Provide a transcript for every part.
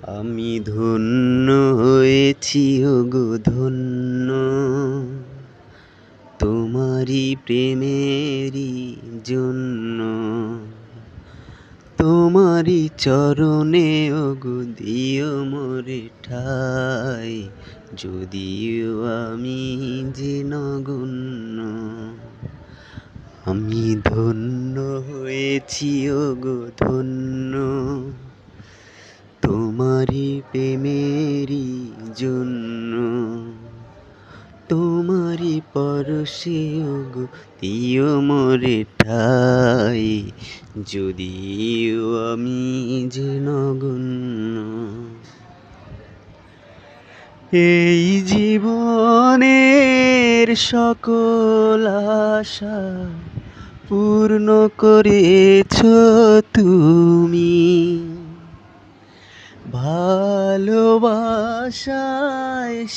আমি ধন্য হয়েছি ওগো ধন্য, তোমারি প্রেমেরই জন্য। তোমারি চরণে ওগো দিও মোরে ঠাই, যদিও আমি যে নগণ্য। আমি ধন্য হয়েছি ওগো ধন্য, তোমারি প্রেমেরই জন্য। তোমারি পরশে ওগো দিও মোরে ঠাই, যদিও আমি যে নগণ্য। এই জীবনের সকল আশা পূর্ণ করেছ তুমি, ভালোবাসায়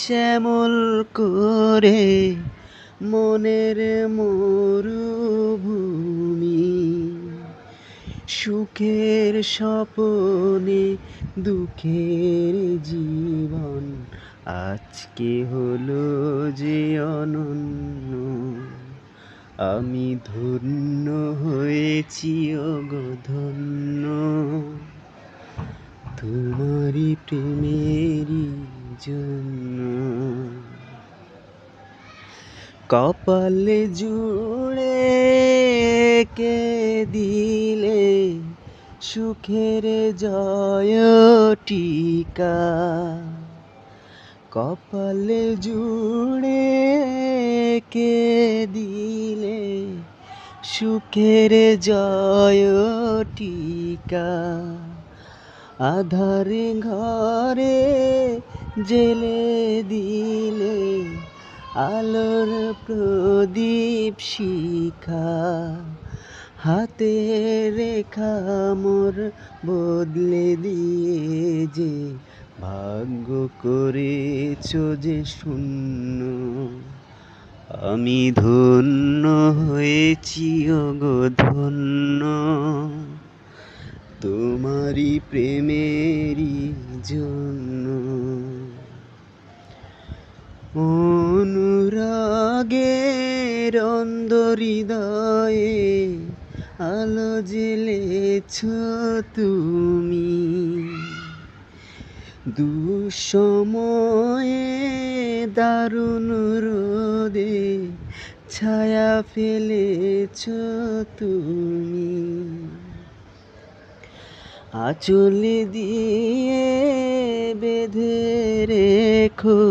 শ্যামল করে মনের মরুভূমি। সুখের স্বপনে দুঃখের জীবন আজকে হলো যে অনন্য। আমি ধন্য হয়েছি ওগো ধন্য, তোমারি প্রেমেরই জন্য। কপালে জুড়ে কে দিলে সুখের জয় টিকা, কপালে জুড়ে কে দিলে সুখের জয় টিকা। আধারে ঘরে জেলে দিলে আলোর প্রদীপ শিখা। হাতে রেখা মোর বদলে দিয়ে যে ভাগ্য করেছ যে শূন্য। আমি ধন্য হয়েছি ওগো ধন্য, তোমারি প্রেমেরই জন্য। অনুরাগের অন্ধ হৃদয়ে আলো জ্বেলেছ তুমি, দুঃসময়ে দারুণ রোদে ছায়া ফেলেছ তুমি। আঁচলে দিয়ে বেঁধে রেখো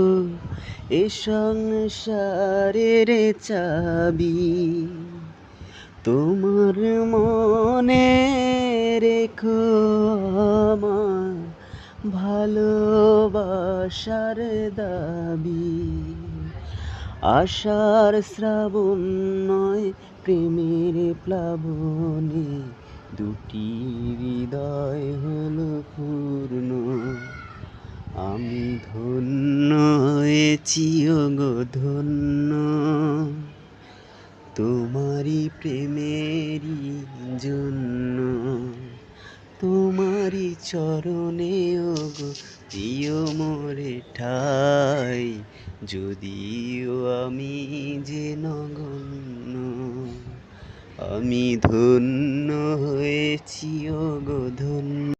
এ সংসারের চাবি, তোমার মনে রেখো আমার ভালোবাসার দাবি। আশার শ্রাবণ নয় প্রেমের প্লাবনে দুটি হৃদয় হলো পূর্ণ। আমি ধন্য হয়েছি ওগো ধন্য, তোমারি প্রেমেরই জন্য। তোমারি চরণে ওগো দিও মোরে ঠাই, যদিও আমি যে নগণ্য। আমি ধন্য হয়েছি ওগো ধন্য।